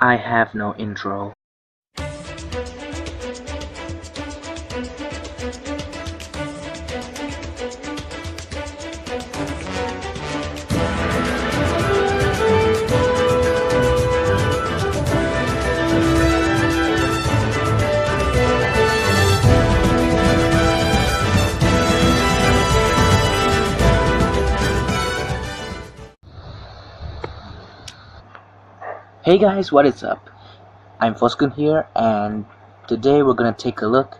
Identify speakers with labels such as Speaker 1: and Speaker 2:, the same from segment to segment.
Speaker 1: I have no intro. Hey guys, what is up? I'm Fos-kun here, and today we're gonna take a look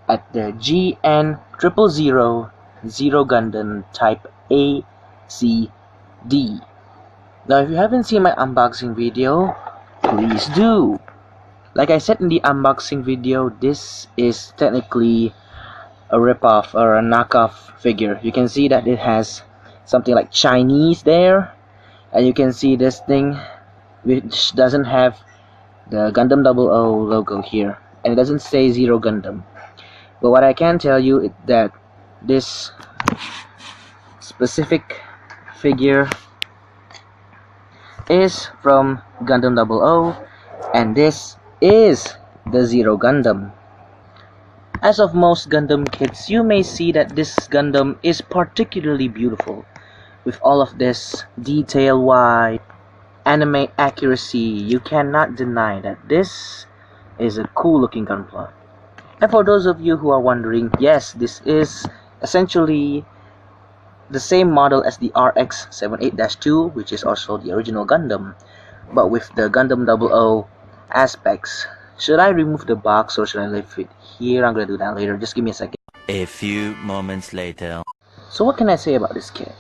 Speaker 1: at the GN000 Zero Gundam Type A, C, D. Now, if you haven't seen my unboxing video, please do. Like I said in the unboxing video, this is technically a ripoff or a knockoff figure. You can see that it has something like Chinese there, and you can see this thing which doesn't have the Gundam 00 logo here, and it doesn't say Zero Gundam. But what I can tell you is that this specific figure is from Gundam 00, and this is the Zero Gundam. As of most Gundam kits, you may see that this Gundam is particularly beautiful, with all of this detail-wide anime accuracy. You cannot deny that this is a cool looking gunpla. And for those of you who are wondering, yes, this is essentially the same model as the RX-78-2, which is also the original Gundam, but with the Gundam 00 aspects. Should I remove the box or should I leave it here? I'm gonna do that later. Just give me a second.
Speaker 2: A few moments later.
Speaker 1: So what can I say about this kit?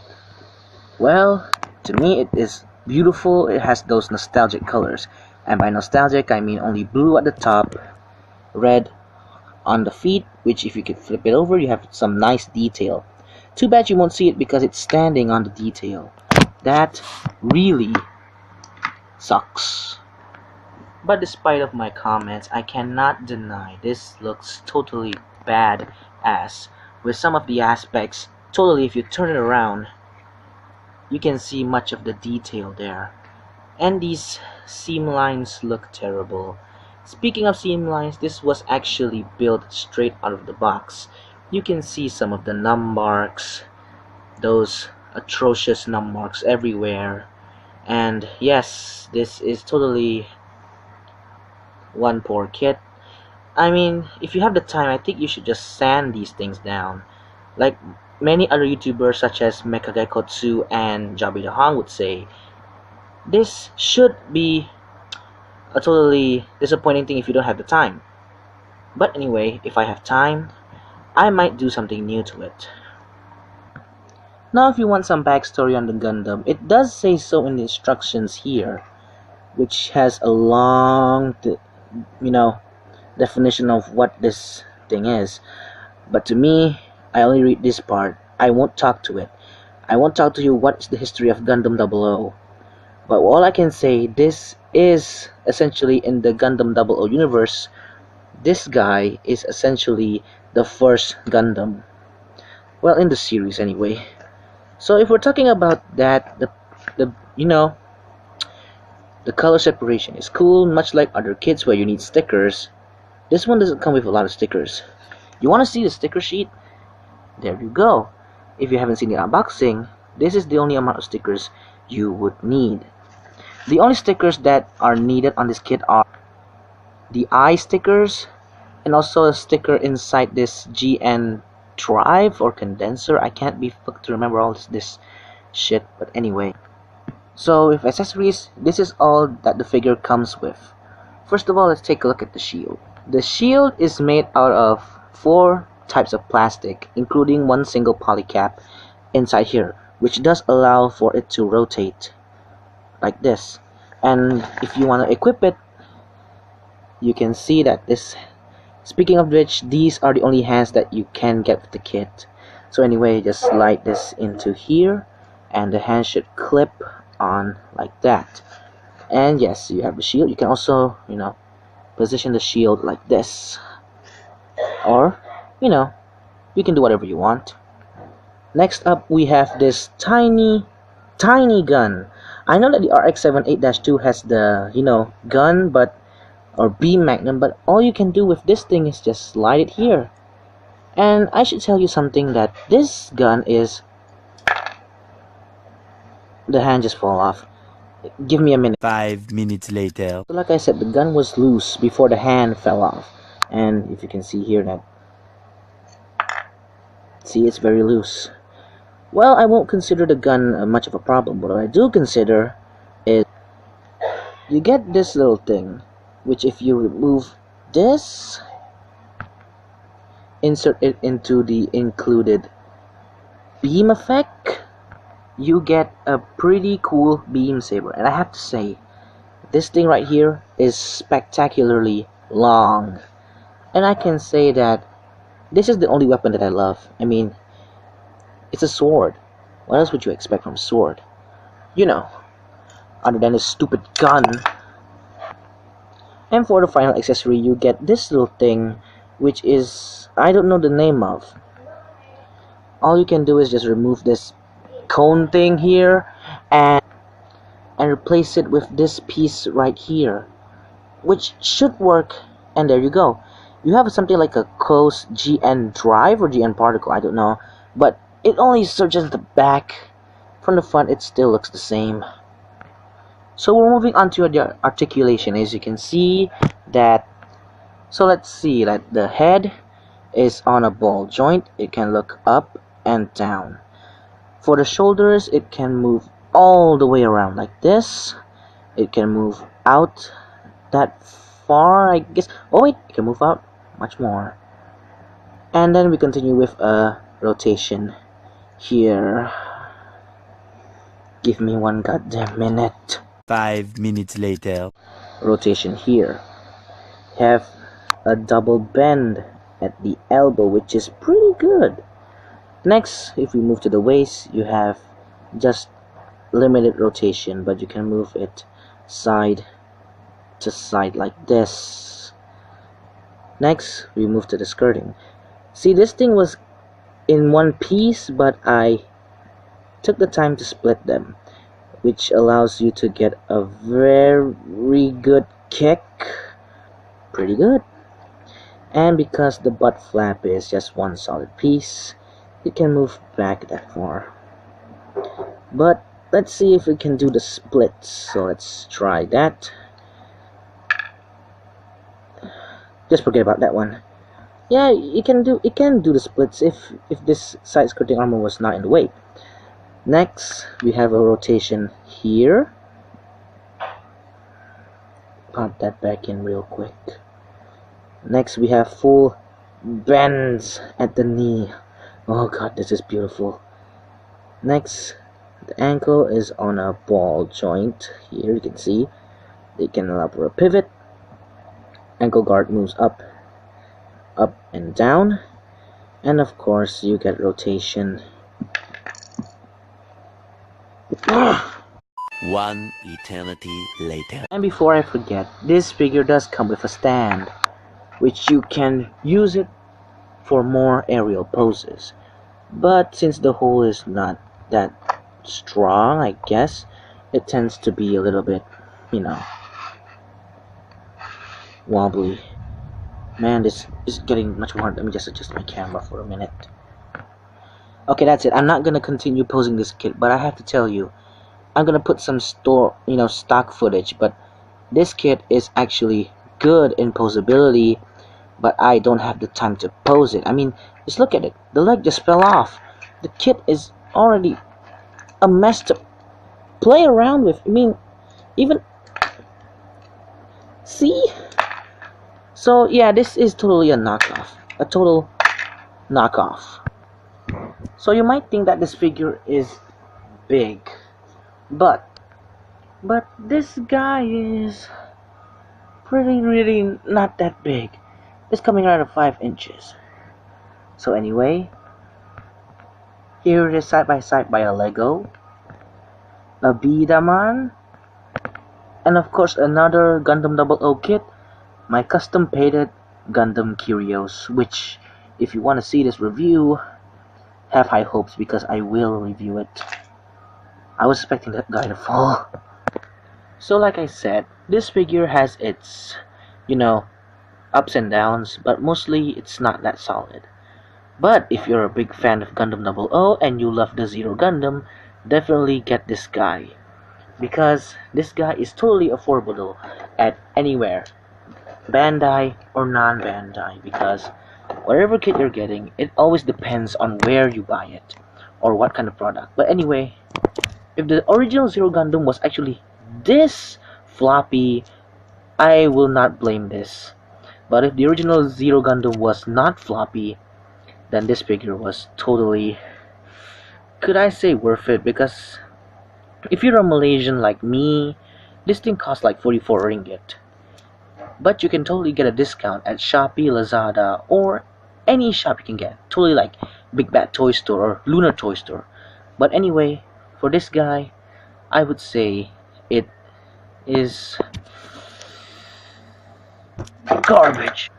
Speaker 1: Well, to me it is beautiful. It has those nostalgic colors, and by nostalgic I mean only blue at the top, red on the feet, which if you could flip it over you have some nice detail. Too bad you won't see it because it's standing on the detail. That really sucks. But despite of my comments, I cannot deny this looks totally badass with some of the aspects. Totally, if you turn it around, you can see much of the detail there. And these seam lines look terrible. Speaking of seam lines, this was actually built straight out of the box. You can see some of the numb marks, those atrocious numb marks everywhere. And yes, this is totally one poor kit. I mean, if you have the time, I think you should just sand these things down. Like many other YouTubers such as Mekagekotsu and Jabi the Hong would say, this should be a totally disappointing thing if you don't have the time. But anyway, if I have time, I might do something new to it. Now, if you want some backstory on the Gundam, it does say so in the instructions here, which has a long, definition of what this thing is. But to me, I only read this part. I won't talk to it. I won't talk to you what is the history of Gundam 00. But all I can say, this is essentially in the Gundam 00 universe. This guy is essentially the first Gundam. Well, in the series anyway. So if we're talking about that, the color separation is cool, much like other kits where you need stickers. This one doesn't come with a lot of stickers. You want to see the sticker sheet? There you go. If you haven't seen the unboxing, this is the only amount of stickers you would need. The only stickers that are needed on this kit are the eye stickers, and also a sticker inside this GN drive or condenser. I can't be fucked to remember all this shit, but anyway. So with accessories, this is all that the figure comes with. First of all, let's take a look at the shield. The shield is made out of 4 types of plastic, including one single polycap inside here, which does allow for it to rotate like this. And if you want to equip it, you can see that this, speaking of which, these are the only hands that you can get with the kit. So anyway, just slide this into here and the hand should clip on like that. And yes, you have the shield. You can also, position the shield like this, or you can do whatever you want. Next up, we have this tiny gun. I know that the RX-78-2 has the, gun, or beam magnum, but all you can do with this thing is just slide it here. And I should tell you something, that this gun is... The hand just fall off. Give me a minute.
Speaker 2: 5 minutes later.
Speaker 1: So like I said, the gun was loose before the hand fell off. And if you can see here that... See, it's very loose. Well, I won't consider the gun much of a problem. But what I do consider is... You get this little thing, which if you remove this... Insert it into the included beam effect, you get a pretty cool beam saber. And I have to say, this thing right here is spectacularly long. And I can say that this is the only weapon that I love. I mean, it's a sword. What else would you expect from a sword? Other than a stupid gun. And for the final accessory, you get this little thing, which is, I don't know the name of. All you can do is just remove this cone thing here and replace it with this piece right here, which should work. And there you go. You have something like a closed GN drive or GN particle, I don't know, but it only surges the back. From the front, it still looks the same. So we're moving on to the articulation. As you can see that, so let's see that the head is on a ball joint. It can look up and down. For the shoulders, it can move all the way around like this. It can move out that far, I guess. Oh wait, it can move out much more. And then we continue with a rotation here. Give me one goddamn minute.
Speaker 2: 5 minutes later.
Speaker 1: Rotation here. Have a double bend at the elbow, which is pretty good. Next, if we move to the waist, you have just limited rotation, but you can move it side to side like this. Next, we move to the skirting. See, this thing was in one piece, but I took the time to split them, which allows you to get a very good kick. Pretty good. And because the butt flap is just one solid piece, it can move back that far. But let's see if we can do the splits. So let's try that. Just forget about that one. Yeah, it can do the splits if this side skirting armor was not in the way. Next, we have a rotation here. Pop that back in real quick. Next, we have full bends at the knee. Oh god, this is beautiful. Next, the ankle is on a ball joint. Here you can see it can allow for a pivot. Ankle guard moves up and down. And of course, you get rotation.
Speaker 2: 1 eternity later.
Speaker 1: And before I forget, this figure does come with a stand, which you can use it for more aerial poses. But since the hole is not that strong, I guess, it tends to be a little bit, wobbly. Man, this is getting much more. Let me just adjust my camera for a minute. Okay, that's it. I'm not gonna continue posing this kit, but I have to tell you, I'm gonna put some stock footage. But this kit is actually good in posability, but I don't have the time to pose it. I mean, just look at it. The leg just fell off. The kit is already a mess to play around with. I mean, even see. So yeah, this is totally a knockoff. A total knockoff. So you might think that this figure is big, but this guy is really not that big. It's coming out of 5 inches. So anyway, here it is side by side by a Lego, a Bidaman, and of course another Gundam 00 kit, my custom painted Gundam Curios, which if you want to see this review, have high hopes because I will review it. I was expecting that guy to fall. So like I said, this figure has its, you know, ups and downs, but mostly it's not that solid. But if you're a big fan of Gundam 00 and you love the Zero Gundam, definitely get this guy. Because this guy is totally affordable at anywhere, Bandai or non-Bandai, because whatever kit you're getting, it always depends on where you buy it or what kind of product. But anyway, if the original Zero Gundam was actually this floppy, I will not blame this. But if the original Zero Gundam was not floppy, then this figure was totally, could I say, worth it, because if you're a Malaysian like me, this thing costs like 44 ringgit. But you can totally get a discount at Shopee, Lazada, or any shop you can get. Totally like Big Bad Toy Store or Lunar Toy Store. But anyway, for this guy, I would say it is garbage.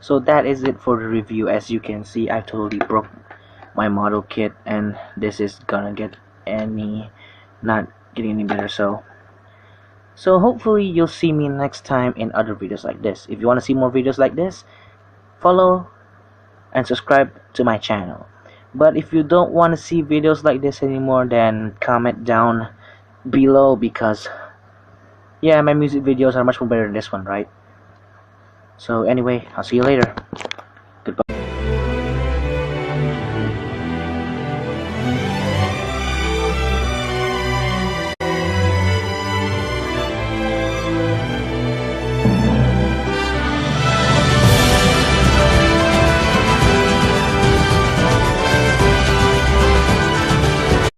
Speaker 1: So that is it for the review. As you can see, I totally broke my model kit, and this is gonna get not getting any better. So hopefully you'll see me next time in other videos like this. If you want to see more videos like this, follow and subscribe to my channel. But if you don't want to see videos like this anymore, then comment down below, because yeah, my music videos are much more better than this one, right? So anyway, I'll see you later.